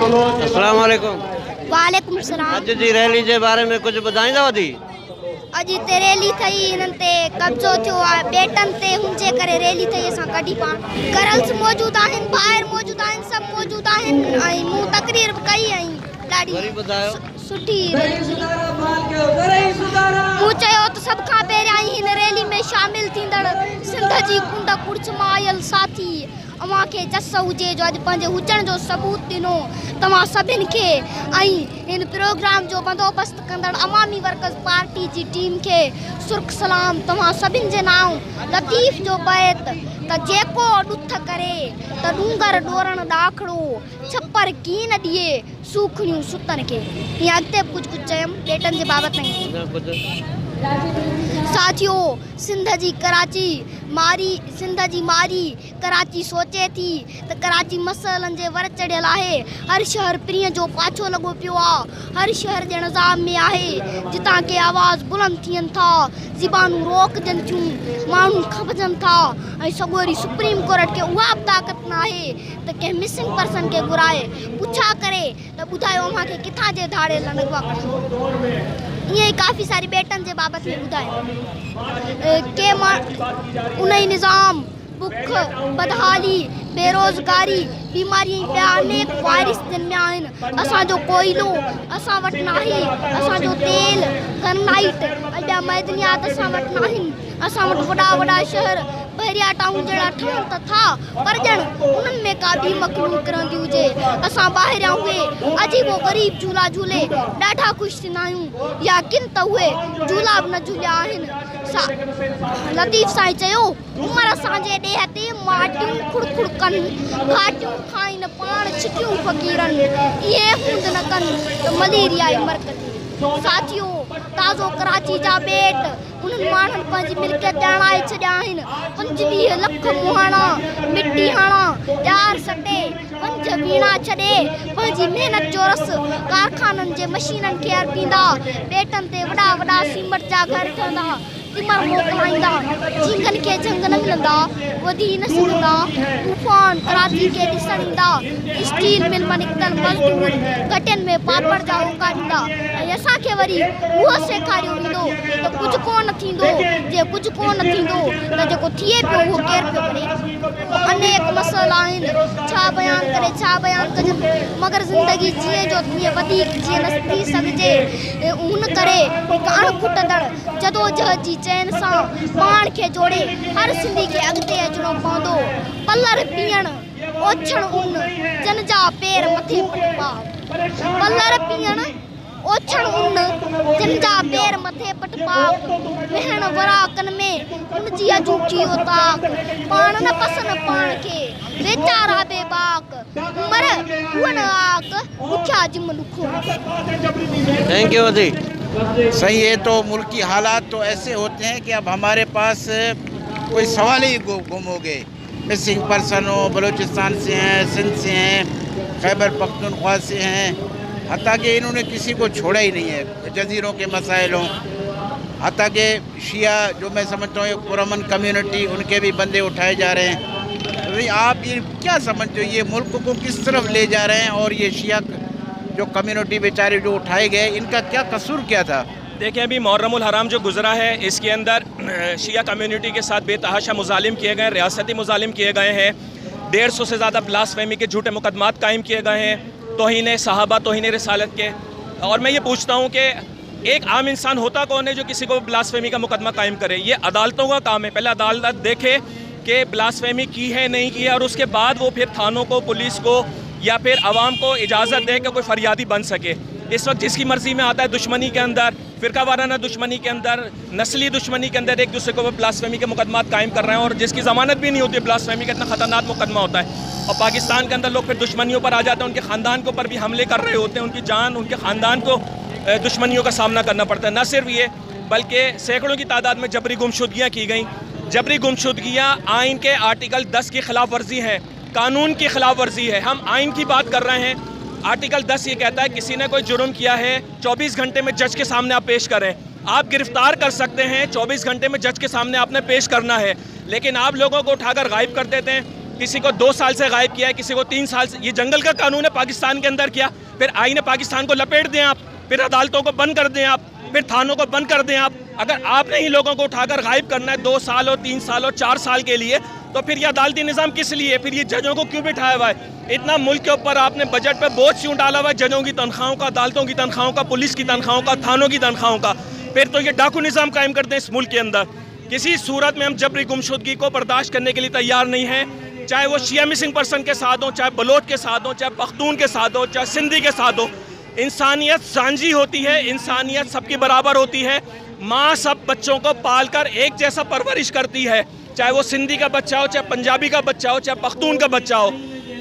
अस्सलाम वालेकुम। वालेकुम सलाम। अज जी रैली जे बारे में कुछ ॿुधाईंदव दी? अॼु हिते रैली थी, हिननि ते कब्ज़ो थियो आहे, बेटनि ते हुनजे करे रैली थी। असां कढी पाण गर्ल्स मौजूद आहिनि, ॿाहिरि मौजूद आहिनि, सभु मौजूद आहिनि ऐं मूं तकरीर बि कई ऐं ॾाढी सुठी। मूं चयो त सभ खां पहिरियां हिन रैली में शामिल थींदड़ सिंध जी कुंड कुर्छ मां आयल साथी अवां खे जस हुजे जो अॼु पंहिंजे हुजण जो सबूत ॾिनो तव्हां सभिनि खे ऐं हिन प्रोग्राम जो बंदोबस्त कंदड़ अवामी वर्कर्स पार्टी जी टीम खे सुर्ख सलाम। तव्हां सभिनि जे नाम लतीफ़ जो बैत त जेको ॾुथ करे त डूंगर ॾोरण ॾाखड़ो छपर कीअं न ॾिए सूखड़ियूं सुतनि खे। हीअं अॻिते कुझु चयमि बेटनि जे बाबति। साथियों, सिंध जी मारी कराची सोचे थी त कराची मसइलनि जे वर चढ़ियल आहे। हर शहर प्रिय जो पाछो लॻो पियो आहे, हर शहर जे निज़ाम में आहे जितां के आवाज़ बुलंद थियनि था, ज़बानूं रोकजनि थियूं, माण्हू खपजनि था ऐं सॻोरी सुप्रीम कोर्ट खे उहा बि ताक़त न आहे त कंहिं मिसिंग पर्सन खे घुराए पुछा करे त ॿुधायो अव्हांखे किथां जे धाड़े लॻवा कढो। ईअं ई काफ़ी सारी बेटनि जे बाबति में ॿुधायो के उन ई निज़ाम बुख बदहाली बेरोज़गारी बीमारी ॿिया अनेक वायरस जिन में आहिनि। असांजो कोयलो असां वटि न आहे, असांजो तेल गनलाइट ऐं ॿिया मैदनियात असां वटि न आहिनि। असां वटि वॾा वॾा शहर बहरिया टाउन जहिड़ा ठहनि त था, पर ॼण उन्हनि में का बि मखलूक रहंदी हुजे। असां ॿाहिरियां उहे अजीबो ग़रीब झूला झूले ॾाढा ख़ुशि थींदा आहियूं, या किन त उहे झूला बि न झूलिया आहिनि। लतीफ़ साईं चयो उमिरि असांजे ॾेह ते माटियूं खुड़खुड़ कनि, घाटियूं खाइनि पाण छिकियूं फ़क़ीरनि, इहे हूंद न कनि त मलेरिया ई मरकज़ी। साथियों, ताज़ो कराची जा बेट उन्हनि माण्हुनि पंहिंजी मिल्कियत ॼाणाए छॾिया आहिनि। 25 लख मुहाणा मिटी हाणा ॼार सटे पंज वीणा छॾे पंहिंजी महिनत जो रस कारखाननि जे मशीननि खे अर्पींदा। बेटनि ते वॾा वॾा सीमेंट जा घर ठहंदा, तिमर मोकिलाईंदा, झींगनि खे झंग न मिलंदा, वधी न सघंदा, तूफ़ान कराची खे ॾिसण ईंदा, स्टील मिल मां निकितल मज़दूर गटियुनि में पापड़ जा होका ॾींदा ऐं असांखे वरी उहो सेखारियो वेंदो त कुझु कोन थींदो, जे कुझु कोन थींदो त जेको थिए पियो उहो केरु पियो करे। अनेक मसइला आहिनि, छा बयानु करे छा बयानु कजनि, मगर ज़िंदगी जीअं जो तीअं वधीक जीअं न थी सघिजे। उन करे हिकु अणखुटंदड़ जदोजहद जी चैन सां पाण खे जोड़े हर सिंधी खे अॻिते अचिणो पवंदो। पलर पीअण ओछण उन जन जा पेर मथे पटपा, पलर पीअण ओछण उन जन जा पेर मथे पटपा, वेहण वराकनि में उन जी अजूठी ताक, पाण न पसंद पाण खे वेचारा बेबाक, उमर हुअ न आक उठा जिम लुखो। थैंक यू दी। सही है। तो मुल्क की हालात तो ऐसे होते हैं कि अब हमारे पास कोई सवाल ही गुम हो गए। मिसिंग पर्सन हो, बलूचिस्तान से हैं, सिंध से हैं, खैबर पख्तूनख्वा से हैं, हत्ता कि इन्होंने किसी को छोड़ा ही नहीं है। जजीरों के मसाइल हों, हत्ता कि शिया जो मैं समझता हूँ पुरअमन कम्युनिटी, उनके भी बंदे उठाए जा रहे हैं। तो आप ये क्या समझते हो, ये मुल्क को किस तरफ ले जा रहे हैं? और ये शिया जो कम्युनिटी बेचारे जो उठाए गए, इनका क्या कसूर क्या था? देखिए, अभी मुहर्रमुल हराम जो गुजरा है, इसके अंदर शिया कम्युनिटी के साथ बेतहाशा मुजालिम किए गए, रियासती मुजालिम किए गए हैं। 150 से ज़्यादा ब्लास्फेमी के झूठे मुकदमात कायम किए गए हैं, तौहीन सहाबा, तौहीन रिसालत के। और मैं ये पूछता हूँ कि एक आम इंसान होता कौन है जो किसी को ब्लास्फेमी का मुकदमा कायम करे? ये अदालतों का काम है। पहले अदालत देखे कि ब्लास्फेमी की है नहीं की है, और उसके बाद वो फिर थानों को, पुलिस को या फिर आवाम को इजाज़त दे कि कोई फरियादी बन सके। इस वक्त जिसकी मर्ज़ी में आता है, दुश्मनी के अंदर, फ़िरका वाराना दुश्मनी के अंदर, नस्ली दुश्मनी के अंदर एक दूसरे को वो ब्लास्फेमी के मुकदमात कायम कर रहे हैं, और जिसकी ज़मानत भी नहीं होती है। ब्लास्फेमी का इतना ख़तरनाक मुकदमा होता है। और पाकिस्तान के अंदर लोग फिर दुश्मनियों पर आ जाते हैं, उनके ख़ानदान के ऊपर भी हमले कर रहे होते हैं, उनकी जान, उनके ख़ानदान को दुश्मनियों का सामना करना पड़ता है। न सिर्फ ये, बल्कि सैकड़ों की तादाद में जबरी गुमशुदगियाँ की गई। जबरी गुमशुदगियाँ आइन के आर्टिकल 10 की खिलाफ वर्जी है, कानून की खिलाफ वर्जी है। हम आइन की बात कर रहे हैं। आर्टिकल 10 ये कहता है किसी ने कोई जुर्म किया है, 24 घंटे में जज के सामने आप पेश करें। आप गिरफ्तार कर सकते हैं, 24 घंटे में जज के सामने आपने पेश करना है, लेकिन आप लोगों को उठाकर गायब कर देते हैं। किसी को 2 साल से गायब किया है, किसी को 3 साल से। ये जंगल का कानून है पाकिस्तान के अंदर किया, फिर आईने पाकिस्तान को लपेट दें आप, फिर अदालतों को बंद कर दें आप, फिर थानों को बंद कर दें आप। अगर आपने ही लोगों को उठाकर गायब करना है 2 साल और 3 साल और 4 साल के लिए, तो फिर ये अदालती निज़ाम किस लिए? फिर ये जजों को क्यों बिठाया हुआ है? इतना मुल्क के ऊपर आपने बजट पे बोझ क्यों डाला हुआ है? जजों की तनख्वाहों का, अदालतों की तनख्वाहों का, पुलिस की तनख्वाहों का, थानों की तनख्वाहों का। फिर तो ये डाकू निज़ाम कायम करते हैं इस मुल्क के अंदर। किसी सूरत में हम जबरी गुमशुदगी को बर्दाश्त करने के लिए तैयार नहीं हैं, चाहे वो शिया मिसिंग पर्सन के साथ हो, चाहे बलोच के साथ हो, चाहे पख्तून के साथ हो, चाहे सिंधी के साथ हो। इंसानियत सांझी होती है, इंसानियत सबकी बराबर होती है। माँ सब बच्चों को पाल कर एक जैसा परवरिश करती है, चाहे वो सिंधी का बच्चा हो, चाहे पंजाबी का बच्चा हो, चाहे पख्तून का बच्चा हो।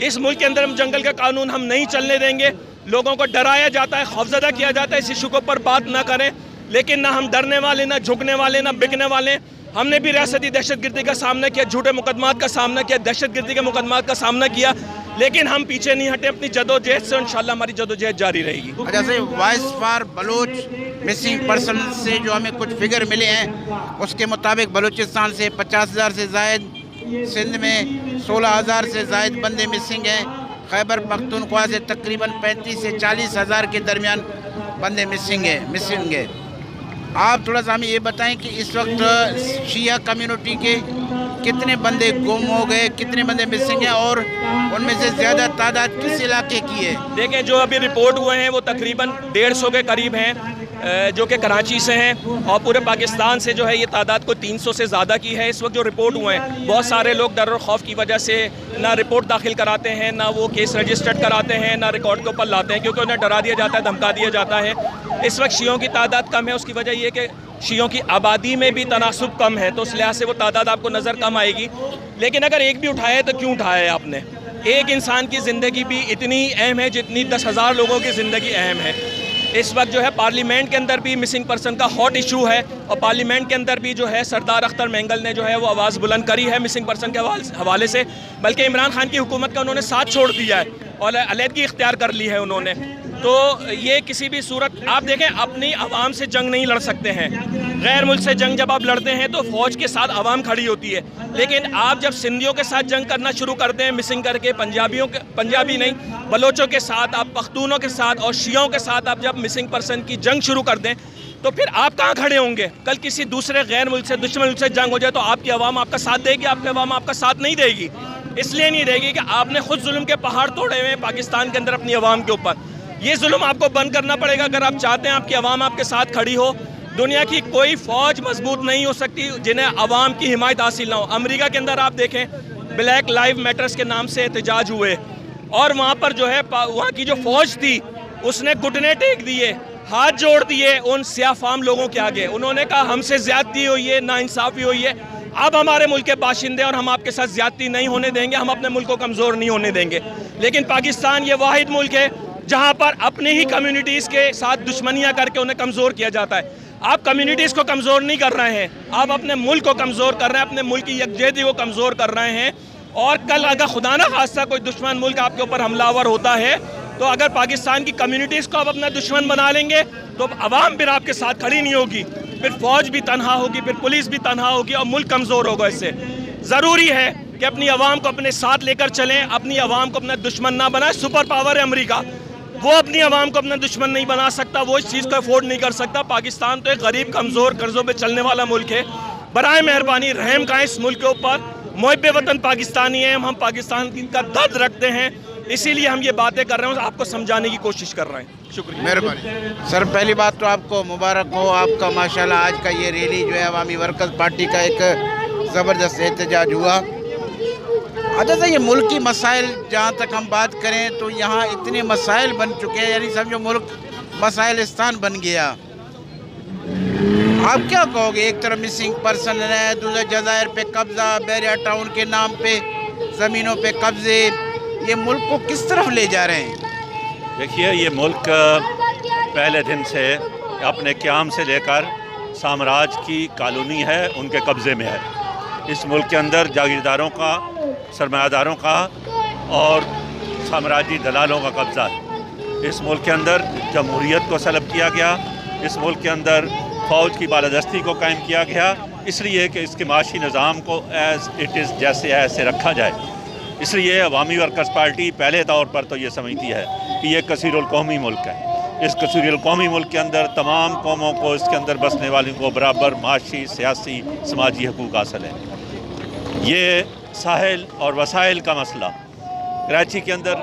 इस मुल्क के अंदर हम जंगल का कानून हम नहीं चलने देंगे। लोगों को डराया जाता है, खौफजदा किया जाता है, इस इशू के ऊपर बात ना करें। लेकिन ना हम डरने वाले, ना झुकने वाले, ना बिकने वाले। हमने भी रियासती दहशतगर्दी का सामना किया, झूठे मुकदमात का सामना किया, दहशतगर्दी के मुकदमात का सामना किया, लेकिन हम पीछे नहीं हटे अपनी जदोजहद से। इंशाल्लाह हमारी जदोजहद जारी रहेगी। जैसे voice for Baloch missing person से जो हमें कुछ फिगर मिले हैं, उसके मुताबिक बलूचिस्तान से 50,000 से ज़ायद, सिंध में 16,000 से ज़ायद बंदे मिसिंग हैं, खैबर पख्तूनख्वा से तकरीबन 35 से 40,000 के दरमियान बंदे मिसिंग है। आप थोड़ा सा हमें ये बताएं कि इस वक्त शिया कम्युनिटी के कितने बंदे गुम हो गए, कितने बंदे मिसिंग हैं, और उनमें से ज़्यादा तादाद किस इलाके की है? देखें, जो अभी रिपोर्ट हुए हैं वो तकरीबन 150 के करीब हैं, जो कि कराची से हैं, और पूरे पाकिस्तान से जो है ये तादाद को 300 से ज़्यादा की है। इस वक्त जो रिपोर्ट हुए हैं, बहुत सारे लोग डर और खौफ की वजह से ना रिपोर्ट दाखिल कराते हैं, ना वो केस रजिस्टर्ड कराते हैं, ना रिकॉर्ड के ऊपर लाते हैं, क्योंकि उन्हें डरा दिया जाता है, धमका दिया जाता है। इस वक्त शियों की तादाद कम है, उसकी वजह ये कि शियों की आबादी में भी तनासुब कम है, तो उस लिहाज से वो तादाद आपको नज़र कम आएगी। लेकिन अगर एक भी उठाया है तो क्यों उठाया है आपने? एक इंसान की ज़िंदगी भी इतनी अहम है जितनी 10,000 लोगों की ज़िंदगी अहम है। इस वक्त जो है पार्लियामेंट के अंदर भी मिसिंग पर्सन का हॉट इशू है, और पार्लियामेंट के अंदर भी जो है सरदार अख्तर मैंगल ने जो है वो आवाज़ बुलंद करी है मिसिंग पर्सन के हवाले से। बल्कि इमरान खान की हुकूमत का उन्होंने साथ छोड़ दिया है और अलहदगी इख्तियार कर ली है उन्होंने। तो ये किसी भी सूरत, आप देखें, अपनी आवाम से जंग नहीं लड़ सकते हैं। गैर मुल्क से जंग जब आप लड़ते हैं तो फ़ौज के साथ आवाम खड़ी होती है, लेकिन आप जब सिंधियों के साथ जंग करना शुरू करते हैं मिसिंग करके, पंजाबी नहीं, बलोचों के साथ, आप पख्तूनों के साथ और शियों के साथ आप जब मिसिंग पर्सन की जंग शुरू कर दें, तो फिर आप कहाँ खड़े होंगे? कल किसी दूसरे गैर मुल्क से, दुश्मन मुल्क से जंग हो जाए तो आपकी आवाम आपका साथ देगी? आपकी आवाम आपका साथ नहीं देगी। इसलिए नहीं देगी कि आपने खुद जुल्म के पहाड़ तोड़े हुए हैं पाकिस्तान के अंदर अपनी आवाम के ऊपर। ये जुल्म आपको बंद करना पड़ेगा अगर आप चाहते हैं आपकी आवाम आपके साथ खड़ी हो। दुनिया की कोई फ़ौज मजबूत नहीं हो सकती जिन्हें आवाम की हिमायत हासिल ना हो। अमेरिका के अंदर आप देखें, ब्लैक लाइव मैटर्स के नाम से एहतजाज हुए, और वहाँ पर जो है वहाँ की जो फ़ौज थी उसने घुटने टेक दिए, हाथ जोड़ दिए उन सियाफाम लोगों के आगे। उन्होंने कहा हमसे ज़्यादती हुई है, नाइंसाफ़ी हुई है, अब हमारे मुल्क के बाशिंदे और हम आपके साथ ज़्यादती नहीं होने देंगे, हम अपने मुल्क को कमज़ोर नहीं होने देंगे। लेकिन पाकिस्तान ये वाहिद मुल्क है जहाँ पर अपनी ही कम्युनिटीज़ के साथ दुश्मनियाँ करके उन्हें कमज़ोर किया जाता है। आप कम्युनिटीज़ को कमज़ोर नहीं कर रहे हैं, आप अपने मुल्क को कमज़ोर कर रहे हैं, अपने मुल्क की यकजहती को कमज़ोर कर रहे हैं। और कल अगर खुदा ना खास्ता कोई दुश्मन मुल्क आपके ऊपर हमलावर होता है, तो अगर पाकिस्तान की कम्युनिटीज़ को आप अपना दुश्मन बना लेंगे तो आवाम फिर आपके साथ खड़ी नहीं होगी, फिर फ़ौज भी तनहा होगी, फिर पुलिस भी तनहा होगी और मुल्क कमज़ोर होगा। इससे ज़रूरी है कि अपनी आवाम को अपने साथ लेकर चलें, अपनी आवाम को अपना दुश्मन ना बनाए। सुपर पावर है अमेरिका, वो अपनी आवाम को अपना दुश्मन नहीं बना सकता, वो इस चीज़ को अफोर्ड नहीं कर सकता। पाकिस्तान तो एक गरीब, कमज़ोर, कर्ज़ों पे चलने वाला मुल्क है। बराए मेहरबानी रहम करें इस मुल्क के ऊपर। मुहिब्बे वतन पाकिस्तानी हैं हम पाकिस्तान का दर्द रखते हैं, इसीलिए हम ये बातें कर रहे हैं, आपको समझाने की कोशिश कर रहे हैं। शुक्रिया, मेहरबानी। सर, पहली बात तो आपको मुबारक हो, आपका माशाल्लाह आज का ये रैली जो है अवामी वर्कर्स पार्टी का एक ज़बरदस्त एहतजाज हुआ। अच्छा सर, ये मुल्क की मसाइल जहाँ तक हम बात करें तो यहाँ इतने मसाइल बन चुके हैं, यानी समझो मुल्क मसाइलिस्तान बन गया। आप क्या कहोगे? एक तरफ मिसिंग पर्सन है, दूसरे जज़ायर पे कब्ज़ा, बैरिया टाउन के नाम पे ज़मीनों पे कब्ज़े, ये मुल्क को किस तरफ ले जा रहे हैं? देखिए, ये मुल्क पहले दिन से अपने क़याम से लेकर साम्राज्य की कॉलोनी है, उनके कब्ज़े में है। इस मुल्क के अंदर जागीरदारों का, सरमायादारों का और साम्राज्यी दलालों का कब्ज़ा है। इस मुल्क के अंदर जमहूरियत को सलब किया गया, इस मुल्क के अंदर फ़ौज की बालादस्ती को कायम किया गया, इसलिए कि इसके माशी निज़ाम को एज़ इट इज़ जैसे ऐसे रखा जाए। इसलिए अवामी वर्कर्स पार्टी पहले तौर पर तो ये समझती है कि ये कसीरुल कौमी मुल्क है। इस कसीरुल कौमी मुल्क के अंदर तमाम कौमों को, इसके अंदर बसने वालों को बराबर माशी, सियासी, समाजी हकूक़ हासिल हैं। ये साहिल और वसाइल का मसला, कराची के अंदर,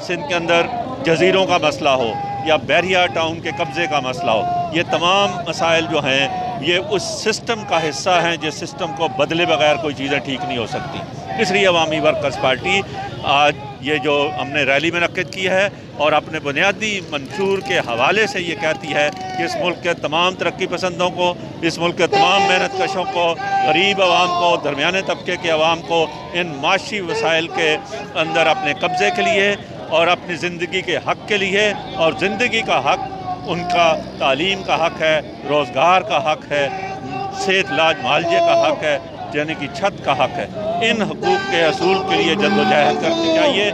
सिंध के अंदर जजीरों का मसला हो या बहरिया टाउन के कब्ज़े का मसला हो, ये तमाम मसाइल जो हैं ये उस सिस्टम का हिस्सा हैं जिस सिस्टम को बदले बगैर कोई चीज़ें ठीक नहीं हो सकती। इसलिए अवामी वर्कर्स पार्टी आज ये जो हमने रैली में नक़द की है और अपने बुनियादी मंशूर के हवाले से ये कहती है कि इस मुल्क के तमाम तरक्की पसंदों को, इस मुल्क के तमाम मेहनत कशों को, गरीब आवाम को, दरमियाने तबके के आवाम को इन माशी वसाइल के अंदर अपने कब्ज़े के लिए और अपनी ज़िंदगी के हक़ के लिए, और ज़िंदगी का हक़ उनका तालीम का हक़ है, रोज़गार का हक़ है, सेहत इलाज मुआवजे का हक़ है, यानी कि छत का हक़ है। इन हकूक़ के असूल के लिए जद्दोजहद करनी चाहिए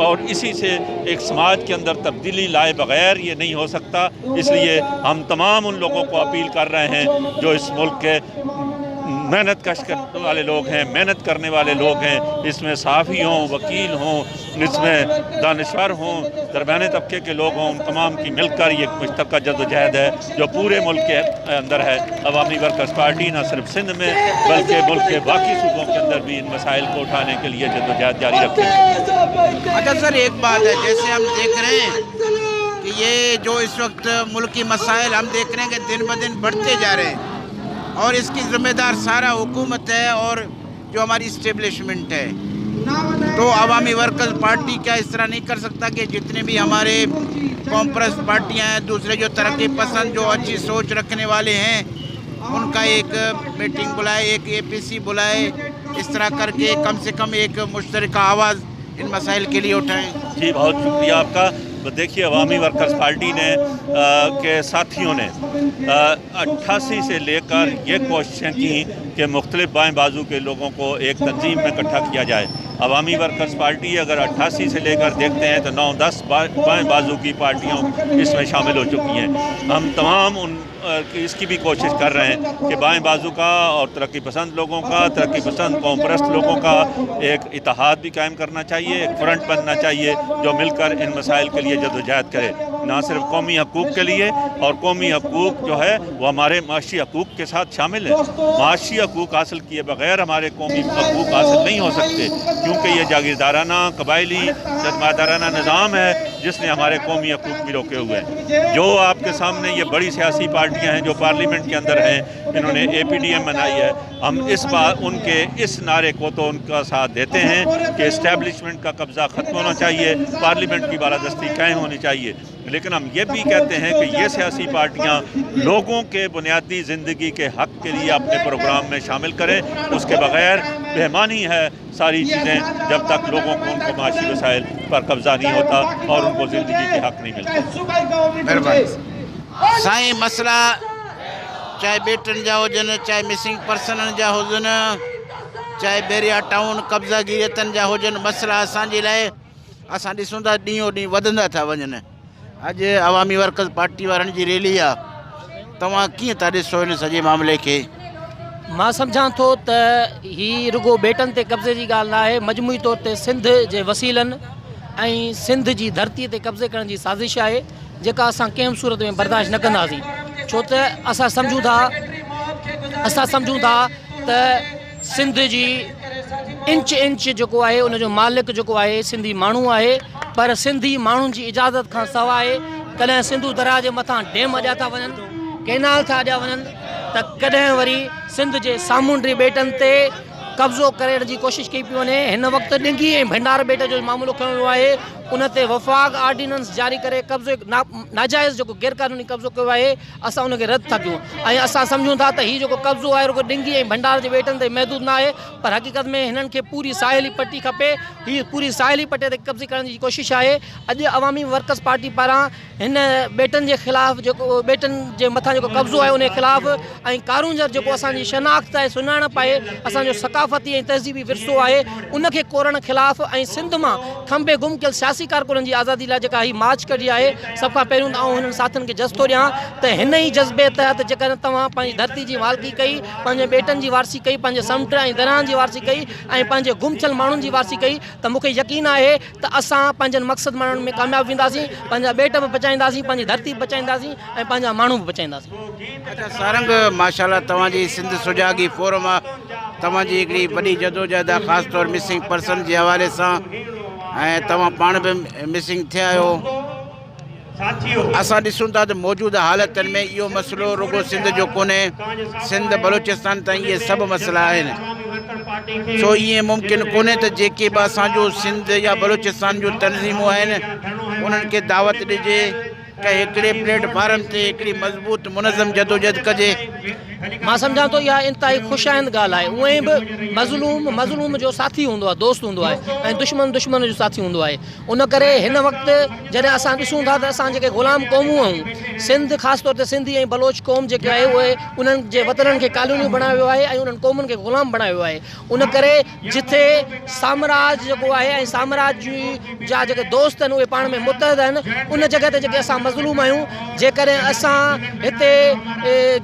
और इसी से एक समाज के अंदर तब्दीली लाए बग़ैर ये नहीं हो सकता। इसलिए हम तमाम उन लोगों को अपील कर रहे हैं जो इस मुल्क के मेहनत कश करने वाले लोग हैं, मेहनत करने वाले लोग हैं, इसमें सहाफ़ी हों, वकील हों, इसमें दानिश्वर हों, दरमियाने तबके के लोग हों, उन तमाम की मिलकर ये मुश्तरका जद्दोजहद है जो पूरे मुल्क के अंदर है। अवामी वर्कर्स पार्टी न सिर्फ सिंध में बल्कि मुल्क के बाकी सूबों के अंदर भी इन मसाइल को उठाने के लिए जद्दोजहद जारी रखें। अच्छा सर, एक बात है, जैसे हम देख रहे हैं कि ये जो इस वक्त मुल्की मसाइल हम देख रहे हैं कि दिन ब दिन बढ़ते जा रहे हैं और इसकी ज़िम्मेदार सारा हुकूमत है और जो हमारी इस्टेब्लिशमेंट है। तो अवामी वर्कर्स पार्टी क्या इस तरह नहीं कर सकता कि जितने भी हमारे कॉम्प्रेस पार्टियां हैं, दूसरे जो तरक्की पसंद, जो अच्छी सोच रखने वाले हैं, उनका एक मीटिंग बुलाए, एक APC बुलाए, इस तरह करके कम से कम एक मुश्तरका आवाज़ इन मसाइल के लिए उठाएं। जी, बहुत शुक्रिया आपका। देखिए, अवामी वर्कर्स पार्टी ने के साथियों ने 88 से लेकर ये कोशिशें की कि मुख्तलिफ बाएँ बाजू के लोगों को एक तंजीम में इकट्ठा किया जाए। अवामी वर्कर्स पार्टी अगर 88 से लेकर देखते हैं तो 9-10 बाएँ बाजू की पार्टियों इसमें शामिल हो चुकी हैं। हम तमाम उन इसकी भी कोशिश कर रहे हैं कि बाएँ बाजू का और तरक्की पसंद लोगों का, तरक्की पसंद कौमप्रस्त लोगों का एक इत्तेहाद भी कायम करना चाहिए, एक फ्रंट बनना चाहिए जो मिलकर इन मसाइल के लिए जद्दोजहद करे, ना सिर्फ कौमी हकूक़ के लिए। और कौमी हकूक़ जो है वो हमारे माशी हकूक़ के साथ शामिल है। माशी हकूक़ हासिल किए बगैर हमारे कौमी हकूक़ हासिल नहीं हो सकते, क्योंकि ये जागीरदाराना, कबायली, सरमादाराना निज़ाम है जिसने हमारे कौमी हकूक़ भी रोके हुए हैं। जो आपके सामने ये बड़ी सियासी पार्टियां हैं जो पार्लियामेंट के अंदर हैं, इन्होंने APDM बनाई है। हम इस बार उनके इस नारे को तो उनका साथ देते हैं कि इस्टेब्लिशमेंट का कब्ज़ा ख़त्म होना चाहिए, पार्लियामेंट की बालादस्ती कायम होनी चाहिए। लेकिन हम ये भी कहते हैं कि ये सियासी पार्टियां लोगों के बुनियादी ज़िंदगी के हक़ के लिए अपने प्रोग्राम में शामिल करें, उसके बग़ैर बेईमानी है सारी चीज़ें जब तक लोगों को उनको माशी वसाइल पर कब्ज़ा नहीं होता और उनको ज़िंदगी के हक़ नहीं मिलता। साईं, मसला चाहे बेटन जा हुजनि, चाहे मिसिंग पर्सन जा हुजनि, चाहे बहरिया टाउन कब्ज़ा गिरियतनि जा हुजनि, मसला असांजे लाइ असां ॾिसूं था ॾींहों ॾींहुं वधंदा था वञनि। अॼु अवामी वर्कर्स पार्टी वारनि जी रैली आहे, तव्हां कीअं था ॾिसो इन सॼे मामले खे? मां सम्झां थो त ही रुगो बेटनि ते कब्ज़े जी ॻाल्हि न आहे, मजमूई तौर ते सिंध जे वसीलनि ऐं सिंध जी धरतीअ ते कब्ज़े करण जी साज़िश आहे जेका असां कंहिं सूरत में बर्दाश्त न कंदासीं। छो त असां सम्झूं था त सिंध जी इंच जेको आहे उनजो मालिक जेको आहे सिंधी माण्हू आहे, पर सिंधी माण्हुनि जी इजाज़त खां सवाइ कॾहिं सिंधू दरिया जे मथां डेम अॼा था वञनि, कैनाल था अॼा वञनि, त कॾहिं वरी सिंध जे सामूंडी बेटनि ते कब्ज़ो करण जी कोशिशि कई पई वञे। हिन वक़्तु ॾिंगी ऐं भंडार बेट जो मामलो खयो वियो आहे, उन ते वफ़ाक़ आर्डिनेंस जारी करे कब्ज़ो नाजाइज़ जेको गैरकानूनी कब्ज़ो कयो आहे असां उनखे रद्द था कयूं। ऐं असां सम्झूं था त हीउ जेको कब्ज़ो आहे रुगो ॾिंगी ऐं भंडार जे बेटनि ते महदूद न आहे, पर हक़ीक़त में हिननि खे पूरी साहिली पट्टी खपे। हीअ पूरी साहिली पट्टी ते कब्ज़े करण जी कोशिशि आहे। अॼु अवामी वर्कर्स पार्टी पारां हिन बेटनि जे ख़िलाफ़ु जेको बेटनि जे मथां जेको कब्ज़ो आहे उन ख़िलाफ़ु ऐं कारून जा जेको असांजी शनाख़्त आहे सुञाणप आहे असांजो सकाफ़ती ऐं तहज़ीबी विरसो आहे उनखे कोरण ख़िलाफ़ु ऐं सिंध मां खंबे गुम कयल सियासी कारकुननि जी आज़ादी लाइ जेका हीअ मार्च कढी आहे सभ खां पहिरियों त आउं हिननि साथियुनि खे जज़्बो ॾियां त हिन ई जज़्बे तहत जेकॾहिं तव्हां पंहिंजी धरती जी मालिकी कई पंहिंजे बेटनि जी वारसी कई पंहिंजे समुंड ऐं दरियाहनि जी वारसी कई ऐं पंहिंजे गुम थियल माण्हुनि जी वारसी कई त मूंखे यकीन आहे त असां पंहिंजनि मक़सद माण्हुनि में कामयाबु वेंदासीं पंहिंजा बेट बि बचाईंदासीं पंहिंजी धरती बि बचाईंदासीं ऐं पंहिंजा माण्हू बि बचाईंदासीं। अच्छा सारंग माशाल्लाह तव्हांजी सिंध सुजागी फोरम आहे तव्हांजी हिकिड़ी वॾी जदोजहद आहे ख़ासि तौरु मिसिंग पर्सन जे हवाले सां ऐं तव्हां पाण बि मिसिंग थिया आहियो। असां ॾिसूं था त मौजूदा हालतुनि में इहो मसइलो रुगो सिंध जो कोन्हे सिंध बलोचिस्तान ताईं इहे सभु मसइला आहिनि। छो ईअं मुमकिन कोन्हे त जेके बि असांजो सिंध या बलोचिस्तान जूं तनज़ीमूं आहिनि उन्हनि खे दावत ॾिजे कि हिकिड़े प्लेटफार्म ते हिकिड़ी मज़बूत मुनज़म जदोजहद कजे। मां सम्झां थो इहा इंतिहाई ख़ुशाइंद ॻाल्हि आहे। उएं बि मज़लूम जो साथी हूंदो आहे दोस्त हूंदो आहे ऐं दुश्मन जो साथी हूंदो आहे। उन करे हिन वक़्तु जॾहिं असां ॾिसूं था त असां जेके ग़ुलाम क़ौमूं आहियूं सिंध ख़ासि तौर ते सिंधी ऐं बलोच क़ौम जेके आहे उहे उन्हनि जे वतननि खे कानूनी बणायो वियो आहे ऐं उन्हनि क़ौमुनि खे ग़ुलाम बणायो आहे। उन करे जिथे साम्राज जेको आहे ऐं साम्राज जा जेके दोस्त आहिनि उहे पाण में मुतहद आहिनि उन जॻह ते जेके असां मज़लूम आहियूं जेकॾहिं असां हिते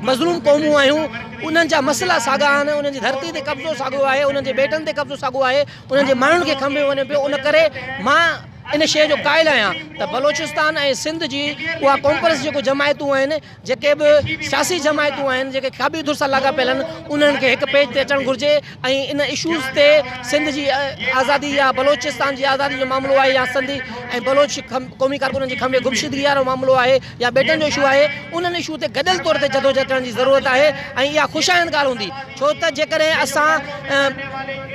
मज़लूम क़ौमूं आहियूं उन्हनि जा मसइला साॻा आहिनि उन्हनि जी धरती ते कब्ज़ो साॻियो आहे उन्हनि जे बेटनि ते कब्ज़ो साॻियो आहे उन्हनि जे माण्हुनि खे खंभे वञे पियो। उन करे मां इन शइ जो क़ाइल आहियां त बलोचिस्तान ऐं सिंध जी उहा कॉम्प्रेस जेको जमायतूं आहिनि जेके बि सियासी जमायतूं आहिनि जेके खाबी धुर सां लाॻापियल आहिनि उन्हनि खे हिकु पेज ते अचणु घुरिजे ऐं इन इशूज़ ते सिंध जी आज़ादी या बलोचिस्तान जी आज़ादी जो मामिलो आहे या सिंधी ऐं बलोच क़ौमी कारकुननि जी खंभे गुमशुदगी वारो मामिलो आहे या बेटनि जो इशू आहे उन्हनि इशू ते गॾियल तौर ते जदोजहद करण जी ज़रूरत आहे ऐं इहा ख़ुशाइंद ॻाल्हि हूंदी छो त जेकॾहिं असां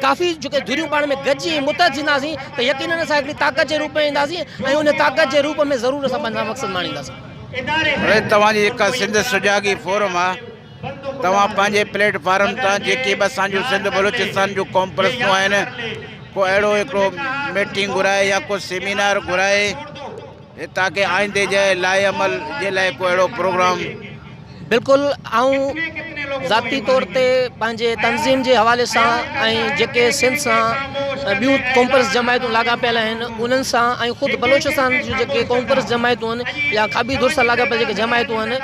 काफ़ी जेके धुरियूं पाण में गॾिजी मुतहद थींदासीं त यकीनन असां हिकिड़ी ताक़त जे रूप में ईंदासीं ऐं उन ताक़त जे रूप में ज़रूरु असां पंहिंजा मक़सद माणींदासीं। तव्हांजी जेका सिंध सुजागी फोरम आहे तव्हां पंहिंजे प्लेटफार्म तां जेके बि असांजो सिंध बलोचिस्तान जूं कॉम्प्रेसूं आहिनि को अहिड़ो हिकिड़ो मीटिंग घुराए या को सेमिनार घुराए ताकी आईंदे जे लाइ अमल जे लाइ को अहिड़ो प्रोग्राम। बिल्कुलु आऊं ज़ाती तौर ते पंहिंजे तनज़ीम जे हवाले सां ऐं जेके सिंध सां ॿियूं कॉम्प्रेस जमायतूं लाॻापियल आहिनि उन्हनि सां ऐं ख़ुदि बलोचिस्तान जूं जेके कॉम्प्रेस जमायतूं आहिनि या खाबी धुर सां लाॻापियल जेके जमायतूं आहिनि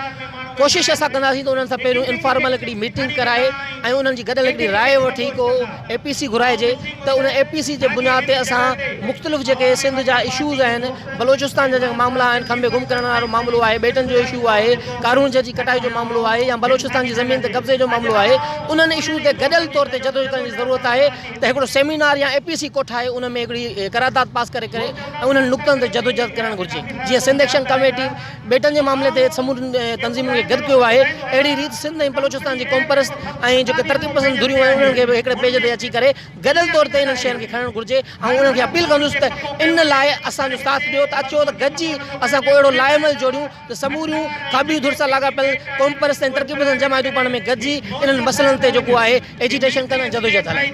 कोशिशि असां कंदासीं त उन्हनि सां पहिरियों इनफॉर्मल हिकिड़ी मीटिंग कराए ऐं उन्हनि जी गॾियल हिकिड़ी राय वठी को APC घुराइजे त उन APC जे बुनियाद ते असां मुख़्तलिफ़ जेके सिंध जा इशूज़ आहिनि बलोचिस्तान जा जेके मामला आहिनि खंबे गुम करण वारो मामिलो आहे बेटनि जो इशू आहे कारून जी कटाई जो मामिलो आहे या बलोचिस्तान जी ज़मीन ते कब्ज़े जो मामिलो आहे उन्हनि इशू ते गॾियल तौर ते जदोजहद करण जी ज़रूरत आहे त हिकिड़ो सेमिनार या APC को ठाहे उन में हिकिड़ी करारदाद पास करे ऐं उन्हनि नुक़्तनि ते जदोजहद करणु घुरिजे जीअं सिंध एक्शन कमेटी बेटनि जे मामले ते समूरी तनज़ीमुनि खे गॾु कयो आहे अहिड़ी रीति सिंध ऐं बलोचिस्तान जी कॉम्प्रेस ऐं जेके तरक़ी पसंद धुरियूं आहिनि उन्हनि खे बि हिकिड़े पेज ते अची करे गॾियल तौर ते इन्हनि शयुनि खे खणणु घुरिजे ऐं उन्हनि खे अपील कंदुसि त इन लाइ असांजो साथ ॾियो त अचो त गॾिजी असां को अहिड़ो लाइमल जोड़ियूं त समूरियूं खाबी धुर सां लाॻापियल कॉम्प्रेस ऐं तरक़ी पसंद जमायतूं पाण में गॾिजी इन्हनि मसइलनि ते जेको आहे एजिटेशन कनि जदोजहद हलाइनि।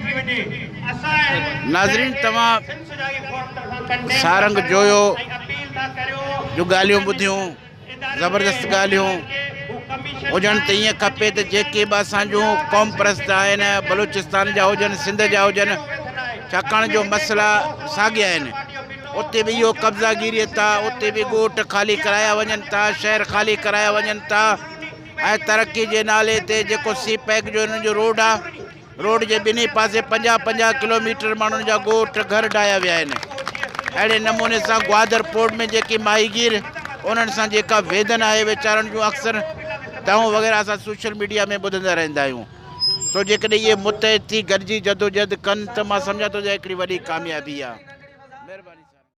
नाज़रीन तव्हां सारंग जोयो जो ॻाल्हियूं ॿुधियूं ज़बरदस्त ॻाल्हियूं हुजनि त ईअं खपे त जेके बि असांजूं कॉम्प्रेस आहिनि बलूचिस्तान जा हुजनि सिंध जा हुजनि छाकाणि जो मसइला साॻिया आहिनि उते बि इहो कब्ज़ागिरी था उते बि ॻोठ ख़ाली कराया वञनि था शहर ख़ाली कराया वञनि था ऐं तरक़ी जे नाले ते जेको CPEC जो हिननि जो रोड आहे रोड जे ॿिन्ही पासे 50-50 किलोमीटर माण्हुनि जा ॻोठ घर ढाया विया आहिनि। अहिड़े नमूने सां ग्वादर पोर्ट में जेकी माहीगीर उन्हनि सां जेका वेदन आहे वीचारनि जूं अक्सर दाऊं वग़ैरह असां सोशल मीडिया में ॿुधंदा रहंदा आहियूं। सो जेकॾहिं इहे मुतहद थी गॾिजी जदोजहद कनि त मां सम्झां थो त हिकिड़ी वॾी कामयाबी आहे। महिरबानी।